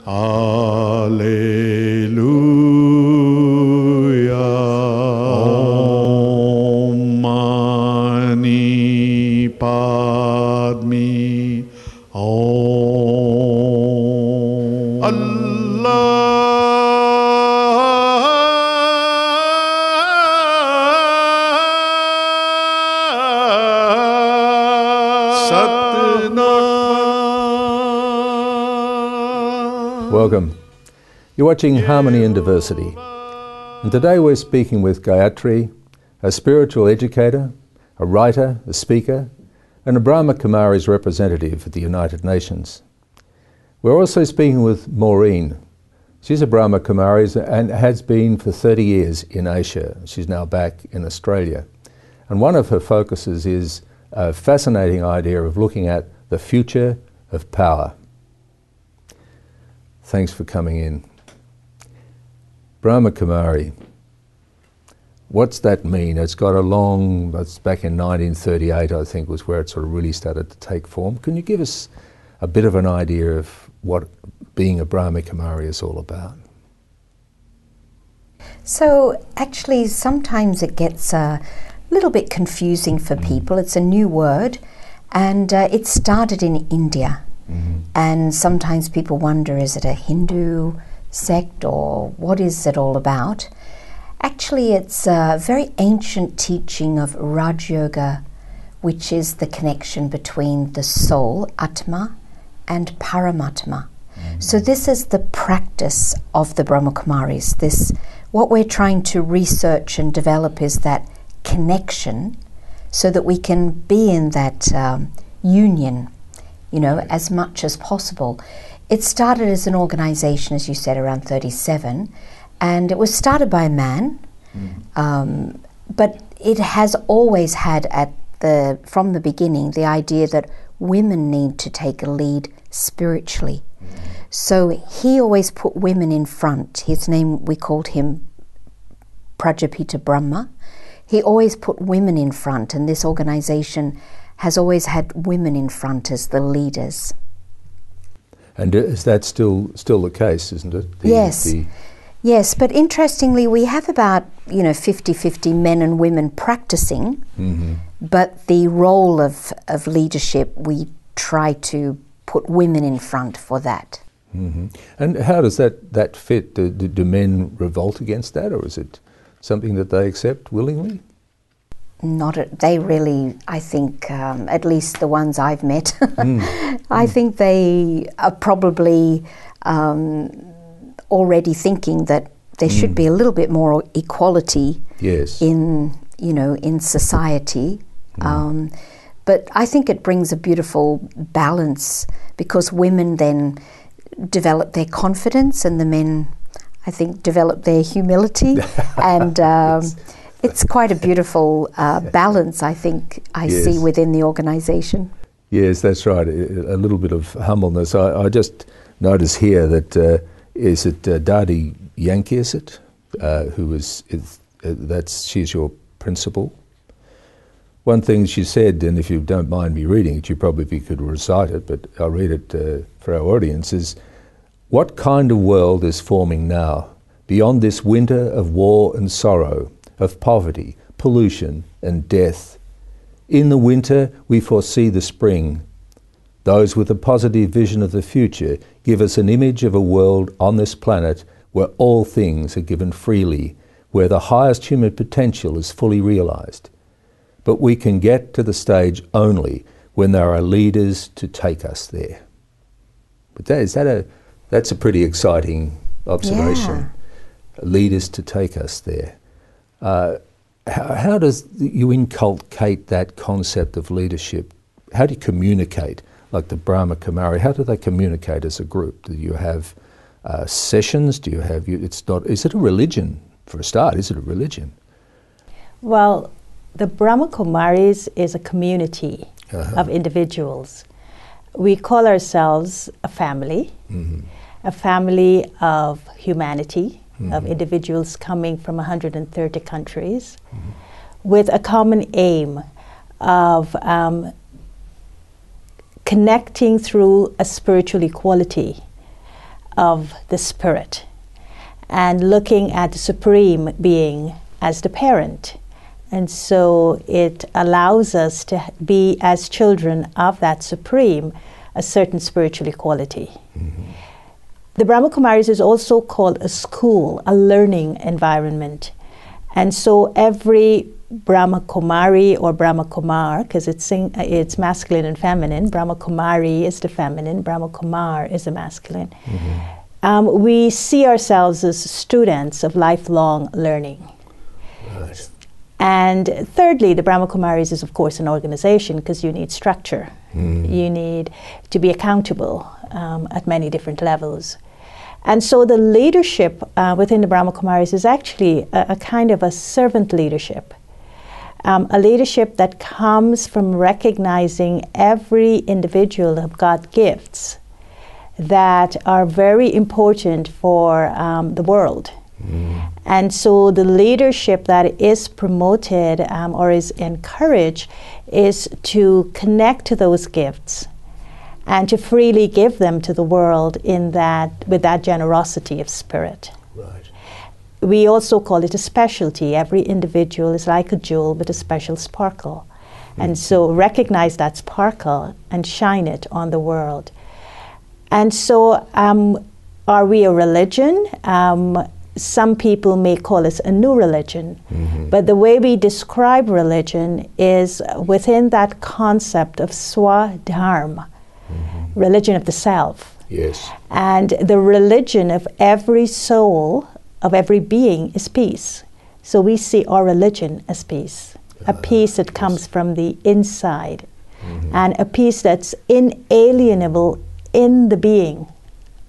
Alleluia. Om Mani Padme Om. Allah Satnam. Welcome. You're watching Harmony and Diversity. And today we're speaking with Gayatri, a spiritual educator, a writer, a speaker, and a Brahma Kumaris representative at the United Nations. We're also speaking with Maureen. She's a Brahma Kumaris and has been for 30 years in Asia. She's now back in Australia. And one of her focuses is a fascinating idea of looking at the future of power. Thanks for coming in. Brahma Kumari, what's that mean? It's got a long, that's back in 1938 I think was where it sort of really started to take form. Can you give us a bit of an idea of what being a Brahma Kumari is all about? So actually sometimes it gets a little bit confusing for people. It's a new word and it started in India. And sometimes people wonder, is it a Hindu sect or what is it all about? Actually, it's a very ancient teaching of Raj Yoga, which is the connection between the soul, Atma, and Paramatma. So this is the practice of the Brahma Kumaris. What we're trying to research and develop is that connection so that we can be in that union, you know, as much as possible. It started as an organization, as you said, around 37, and it was started by a man, but it has always had from the beginning the idea that women need to take a lead spiritually. So he always put women in front. His name, we called him Prajapita Brahma. He always put women in front, and this organization has always had women in front as the leaders. And is that still the case, isn't it? Yes, but interestingly we have about 50-50 men and women practicing, but the role of leadership, we try to put women in front for that. And how does that fit? Do men revolt against that, or is it something that they accept willingly? They really, I think, at least the ones I've met, I think they are probably already thinking that there should be a little bit more equality in society. But I think it brings a beautiful balance because women then develop their confidence and the men, I think, develop their humility and it's quite a beautiful balance, I think, I see within the organisation. Yes, that's right, a little bit of humbleness. I just notice here that, is it Dadi Yankee, is it? She's your principal. One thing she said, and if you don't mind me reading it, you probably could recite it, but I'll read it for our audience, is, "What kind of world is forming now, beyond this winter of war and sorrow, of poverty, pollution, and death? In the winter we foresee the spring. Those with a positive vision of the future give us an image of a world on this planet where all things are given freely, where the highest human potential is fully realized. But we can get to the stage only when there are leaders to take us there." But that's a pretty exciting observation. Yeah. Leaders to take us there. How does you inculcate that concept of leadership? How do you communicate, like the Brahma Kumari? How do they communicate as a group? Do you have sessions? Do you have? Is it a religion for a start? Is it a religion? Well, the Brahma Kumaris is a community of individuals. We call ourselves a family of humanity. Of individuals coming from 130 countries with a common aim of connecting through a spiritual equality of the spirit and looking at the supreme being as the parent. And so it allows us to be, as children of that supreme, a certain spiritual equality. The Brahma Kumaris is also called a school, a learning environment. And so every Brahma Kumari or Brahma Kumar, because it's masculine and feminine, Brahma Kumari is the feminine, Brahma Kumar is the masculine. We see ourselves as students of lifelong learning. Right. And thirdly, the Brahma Kumaris is, of course, an organization because you need structure. You need to be accountable at many different levels. And so the leadership within the Brahma Kumaris is actually a kind of a servant leadership. A leadership that comes from recognizing every individual have got gifts that are very important for the world. And so the leadership that is promoted or is encouraged is to connect to those gifts and to freely give them to the world in that, with that generosity of spirit. Right. We also call it a specialty. Every individual is like a jewel with a special sparkle. And so recognize that sparkle and shine it on the world. And so are we a religion? Some people may call us a new religion, but the way we describe religion is within that concept of swadharma, religion of the self. Yes. And the religion of every soul, of every being, is peace. So we see our religion as peace, a peace that comes from the inside, and a peace that's inalienable in the being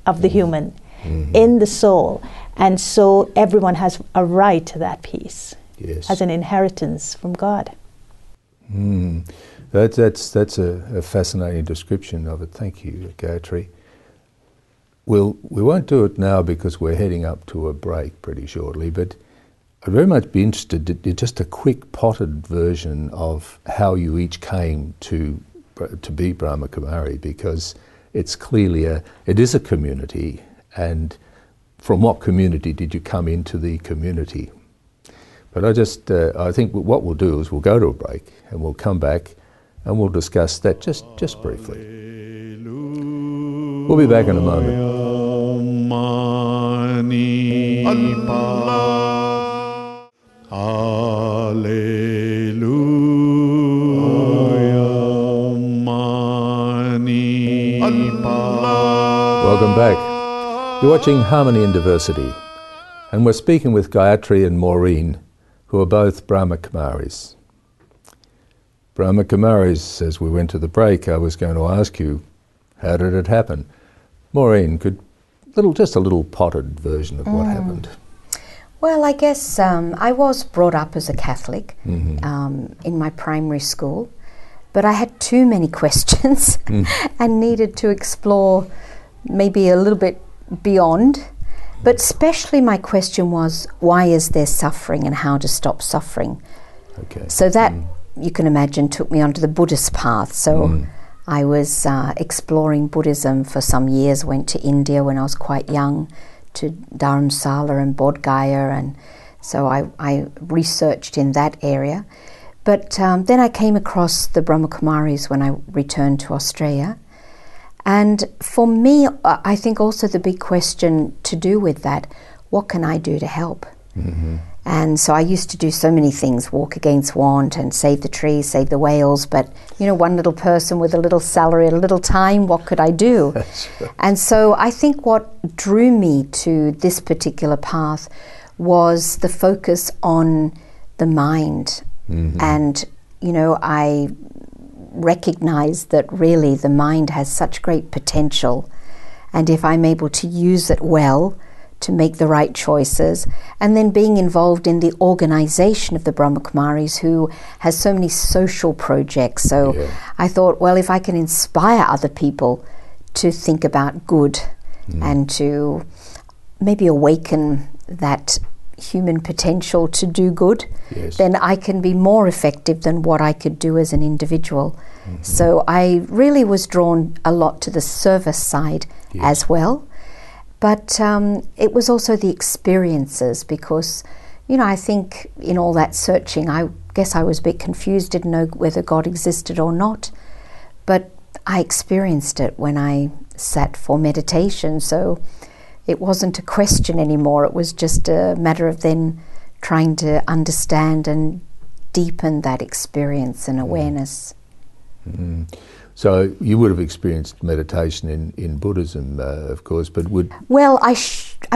of the human, in the soul. And so everyone has a right to that peace, Yes. as an inheritance from God. That's a fascinating description of it. Thank you, Gayatri. We won't do it now because we're heading up to a break pretty shortly, but I'd very much be interested in just a quick potted version of how you each came to be Brahma Kumari, because it's clearly it is a community. And from what community did you come into the community? But I think what we'll do is we'll go to a break and we'll come back and we'll discuss that just briefly. We'll be back in a moment. Welcome back. You're watching Harmony and Diversity, and we're speaking with Gayatri and Maureen, who are both Brahma Kumaris. Brahma Kumaris, as we went to the break, I was going to ask you, how did it happen? Maureen, just a little potted version of what happened. Well, I guess I was brought up as a Catholic in my primary school, but I had too many questions and needed to explore maybe a little bit beyond. But especially my question was, why is there suffering and how to stop suffering? Okay. So that, you can imagine, took me onto the Buddhist path. So I was exploring Buddhism for some years, went to India when I was quite young, to Dharamsala and Bodh Gaya, and so I researched in that area. But then I came across the Brahma Kumaris when I returned to Australia. And for me, I think also the big question to do with that, what can I do to help? And so I used to do so many things, walk against want and save the trees, save the whales, but one little person with a little salary, a little time, what could I do? That's right. And so I think what drew me to this particular path was the focus on the mind. And, I recognized that really the mind has such great potential, and if I'm able to use it well to make the right choices, and then being involved in the organization of the Brahma Kumaris, who has so many social projects. So I thought, well, if I can inspire other people to think about good and to maybe awaken that human potential to do good, then I can be more effective than what I could do as an individual. So I really was drawn a lot to the service side as well. But it was also the experiences, because, I think in all that searching, I guess I was a bit confused, didn't know whether God existed or not. But I experienced it when I sat for meditation, so it wasn't a question anymore. It was just a matter of then trying to understand and deepen that experience and awareness. Mm. So you would have experienced meditation in Buddhism, of course, but would... Well, I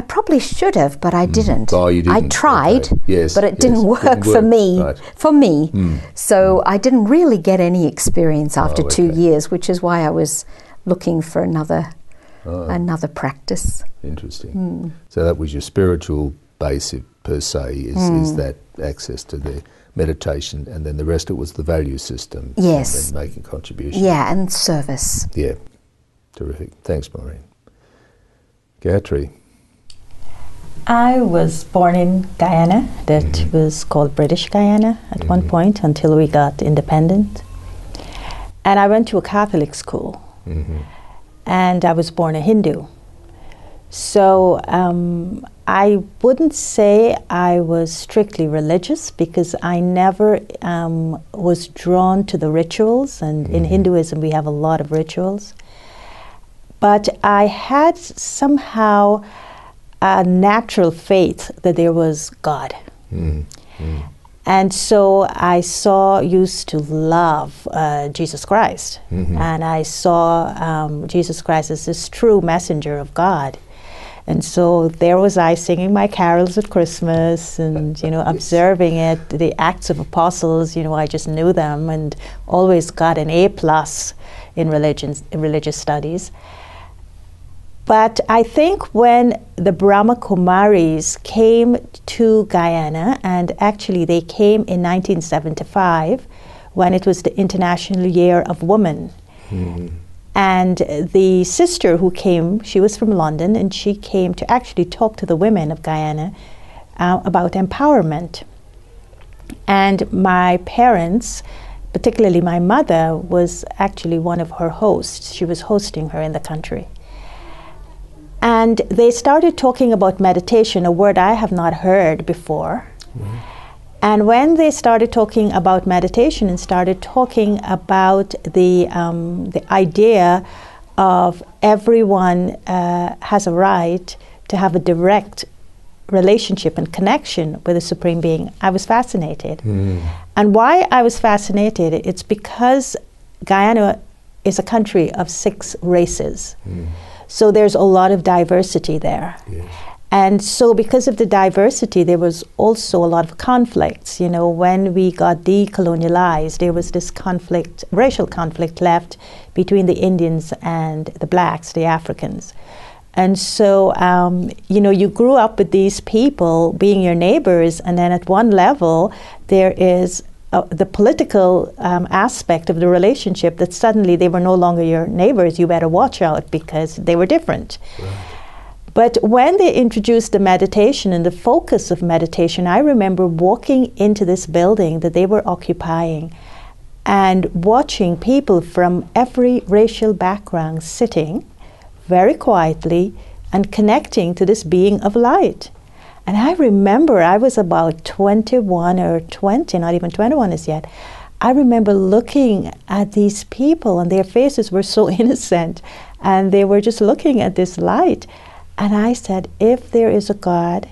probably should have, but I didn't. Oh, you didn't? I tried, okay. Yes, but it didn't work for me. Right. For me. So I didn't really get any experience after 2 years, which is why I was looking for another practice. Interesting. So that was your spiritual base, per se, is that access to the meditation, and then the rest it was the value system. Yes. And then making contributions. Yeah, and service. Yeah. Terrific. Thanks, Maureen. Gayatri. I was born in Guyana, that was called British Guyana at one point until we got independent. And I went to a Catholic school, and I was born a Hindu. So I wouldn't say I was strictly religious, because I never was drawn to the rituals, and in Hinduism we have a lot of rituals. But I had somehow a natural faith that there was God. And so I used to love Jesus Christ, and I saw Jesus Christ as this true messenger of God. And so there was I singing my carols at Christmas and, observing it, the Acts of Apostles, I just knew them and always got an A+ in religious studies. But I think when the Brahma Kumaris came to Guyana, and actually they came in 1975, when it was the International Year of Women. And the sister who came, she was from London, and she came to actually talk to the women of Guyana about empowerment. And my parents, particularly my mother, was actually one of her hosts. She was hosting her in the country. And they started talking about meditation, a word I have not heard before. And when they started talking about meditation and started talking about the idea of everyone has a right to have a direct relationship and connection with the Supreme Being, I was fascinated. And why I was fascinated, it's because Guyana is a country of 6 races. So there's a lot of diversity there. Yes. And so because of the diversity, there was also a lot of conflicts. When we got decolonialized, there was this conflict, racial conflict left between the Indians and the blacks, the Africans. And so, you grew up with these people being your neighbors, and then at one level, there is the political aspect of the relationship, that suddenly they were no longer your neighbors. You better watch out because they were different. Right. But when they introduced the meditation and the focus of meditation, I remember walking into this building that they were occupying and watching people from every racial background sitting very quietly and connecting to this being of light. And I remember I was about 21 or 20, not even 21 as yet. I remember looking at these people, and their faces were so innocent, and they were just looking at this light. And I said, if there is a God,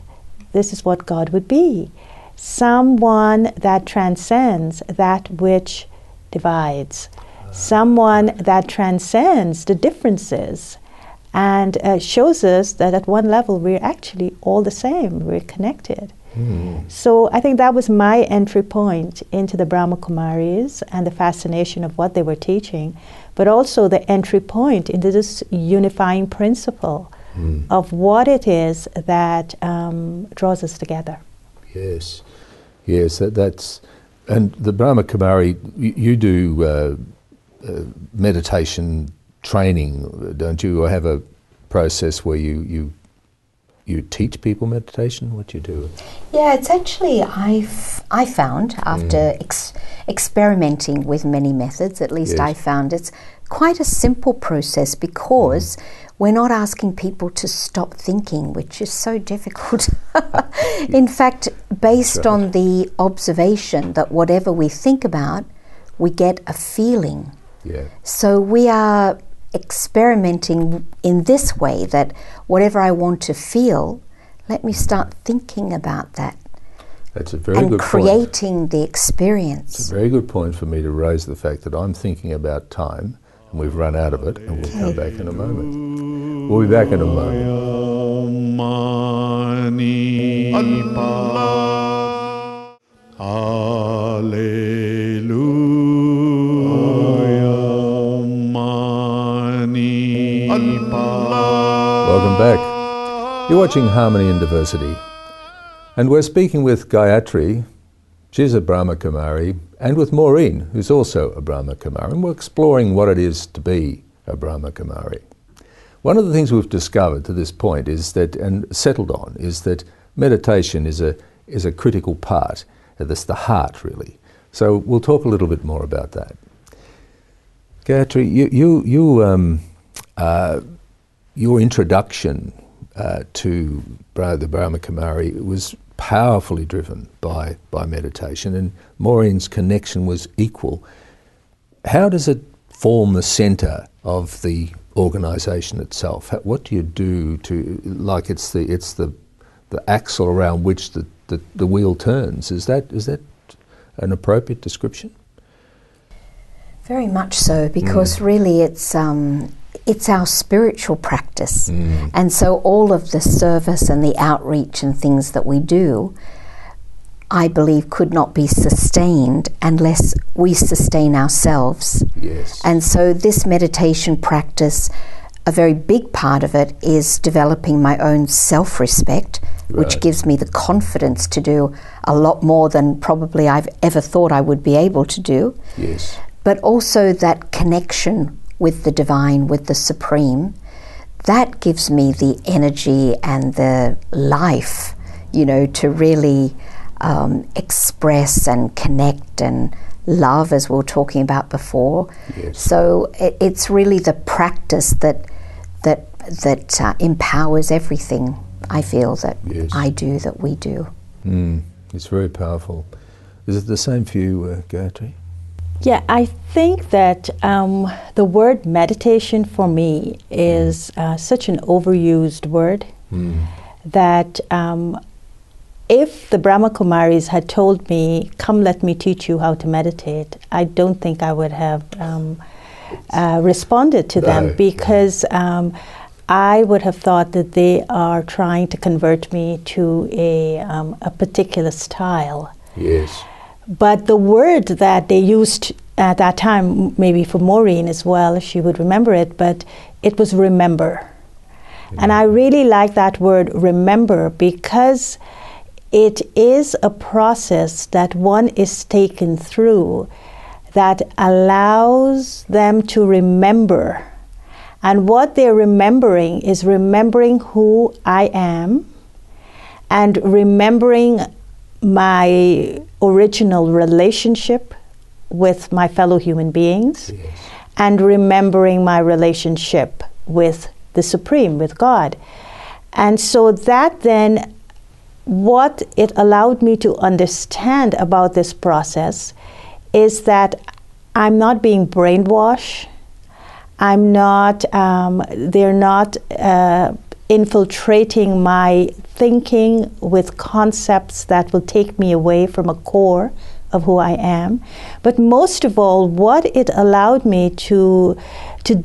this is what God would be. Someone that transcends that which divides. Someone that transcends the differences and shows us that at one level we're actually all the same, we're connected. So I think that was my entry point into the Brahma Kumaris and the fascination of what they were teaching, but also the entry point into this unifying principle of what it is that draws us together. Yes, that's, and the Brahma Kumari, you do meditation training, don't you? Or have a process where you teach people meditation? What do you do? Yeah, it's actually, I found after experimenting with many methods, at least I found it's quite a simple process because we're not asking people to stop thinking, which is so difficult. In fact, based on the observation that whatever we think about, we get a feeling. Yeah. So we are experimenting in this way, that whatever I want to feel, let me start thinking about that. That's a very and good creating point. the experience. It's a very good point for me to raise the fact that I'm thinking about time and we've run out of it, and we'll come back in a moment. We'll be back in a moment. Welcome back. You're watching Harmony and Diversity. And we're speaking with Gayatri, she's a Brahma Kumari, and with Maureen, who's also a Brahma Kumari, and we're exploring what it is to be a Brahma Kumari. One of the things we've discovered to this point is that, and settled on, is that meditation is a critical part. That's the heart, really. So we'll talk a little bit more about that. Gayatri, your introduction to the Brahma Kumari was powerfully driven by meditation, and Maureen's connection was equal. How does it form the centre of the organisation itself? What do you do to, like it's the axle around which the wheel turns? Is that an appropriate description? Very much so, because really it's our spiritual practice. And so all of the service and the outreach and things that we do, I believe, could not be sustained unless we sustain ourselves. Yes. And so this meditation practice, a very big part of it is developing my own self-respect, which gives me the confidence to do a lot more than probably I've ever thought I would be able to do. Yes. But also that connection with the divine, with the supreme, that gives me the energy and the life, to really express and connect and love, as we were talking about before. Yes. So it's really the practice that empowers everything, I feel, that I do, that we do. It's very powerful. Is it the same for you, Gayatri? Yeah, I think that the word meditation for me is such an overused word that if the Brahma Kumaris had told me, come let me teach you how to meditate, I don't think I would have responded to them, because I would have thought that they are trying to convert me to a particular style. Yes. But the word that they used at that time, maybe for Maureen as well, if she would remember it, but it was remember. And I really like that word remember, because it is a process that one is taken through that allows them to remember. And what they're remembering is remembering who I am and remembering my original relationship with my fellow human beings, and remembering my relationship with the Supreme, with God. And so that then, what it allowed me to understand about this process is that I'm not being brainwashed. I'm not, they're not infiltrating my thinking with concepts that will take me away from a core of who I am. But most of all, what it allowed me to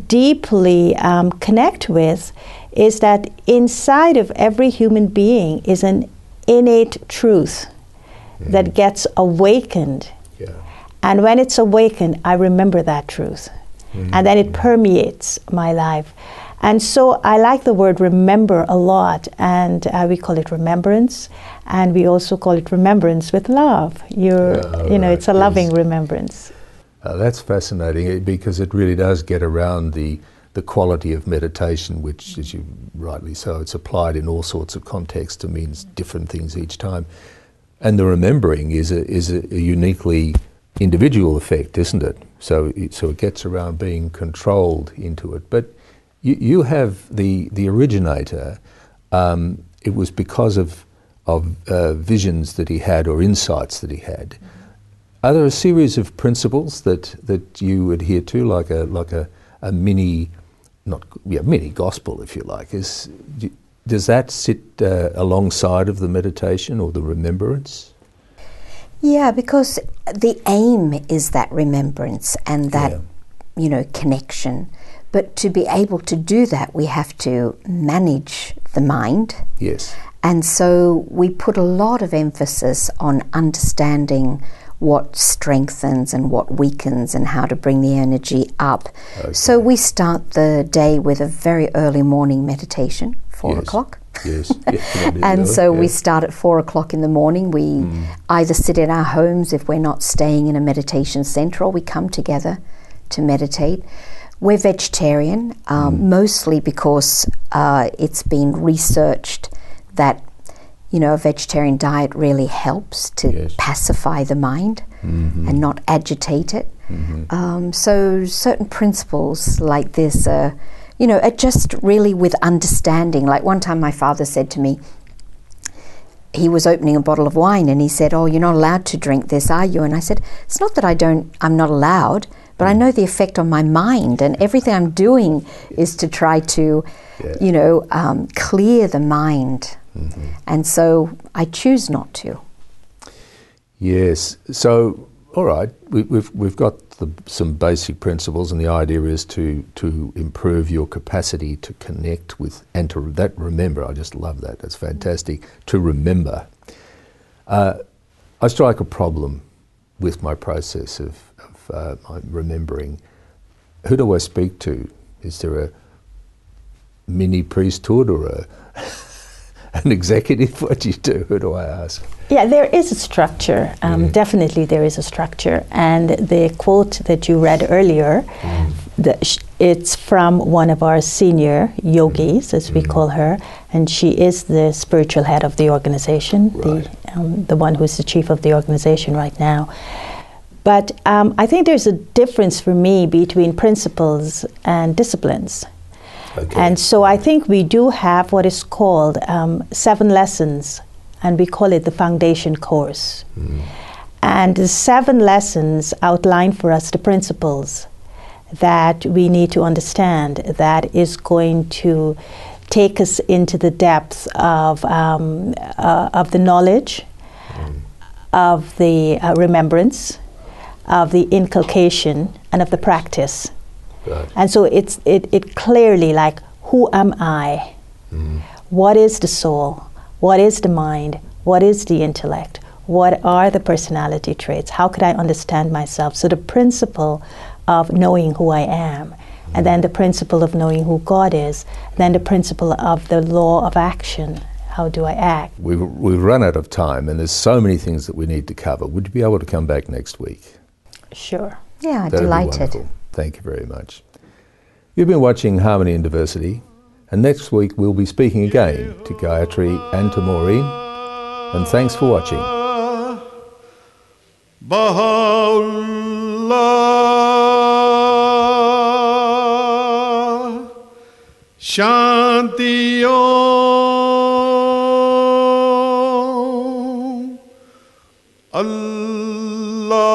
deeply connect with is that inside of every human being is an innate truth that gets awakened. And when it's awakened, I remember that truth. And then it permeates my life. And so I like the word remember a lot, and we call it remembrance, and we also call it remembrance with love. It's a loving remembrance. That's fascinating, because it really does get around the quality of meditation, which, as you rightly so, it's applied in all sorts of contexts and means different things each time. And the remembering is a uniquely individual effect, isn't it? So it gets around being controlled into it. But you have the originator. It was because of visions that he had or insights that he had. Are there a series of principles that you adhere to, like a mini, mini gospel, if you like? Does that sit alongside of the meditation or the remembrance? Yeah, because the aim is that remembrance and that, connection. But to be able to do that, we have to manage the mind. Yes. And so we put a lot of emphasis on understanding what strengthens and what weakens and how to bring the energy up. Okay. So we start the day with a very early morning meditation, 4 o'clock. Yes. And so we start at 4 o'clock in the morning. We either sit in our homes if we're not staying in a meditation center, or we come together to meditate. We're vegetarian, mostly because it's been researched that a vegetarian diet really helps to pacify the mind and not agitate it. So certain principles like this are just really with understanding. Like one time my father said to me, he was opening a bottle of wine and he said, "Oh, you're not allowed to drink this, are you?" And I said, "It's not that I'm not allowed, but I know the effect on my mind, and everything I'm doing is to try to, clear the mind. And so I choose not to." Yes. So, all right, we've got some basic principles, and the idea is to improve your capacity to connect with and to remember. I just love that. That's fantastic. To remember. I strike a problem with my process of my remembering. Who do I speak to? Is there a mini priesthood or an executive? What do you do? Who do I ask? Yeah, there is a structure. Definitely there is a structure. And the quote that you read earlier, it's from one of our senior yogis, as we call her, and she is the spiritual head of the organization, the one who's the chief of the organization right now. But I think there's a difference for me between principles and disciplines. Okay. And so I think we do have what is called 7 lessons, and we call it the foundation course. And the 7 lessons outline for us the principles that we need to understand, that is going to take us into the depths of the knowledge, of the remembrance, of the inculcation, and of the practice. Right. And so it clearly, like, who am I? What is the soul? What is the mind? What is the intellect? What are the personality traits? How could I understand myself? So the principle of knowing who I am, and then the principle of knowing who God is, then the principle of the law of action. How do I act? We've run out of time, and there's so many things that we need to cover. Would you be able to come back next week? Sure. Yeah, That'd be delighted. wonderful. Thank you very much. You've been watching Harmony and Diversity, and next week we'll be speaking again to Gayatri and to Maureen. And thanks for watching. Baha'u'llah, Shanti Om, Allahu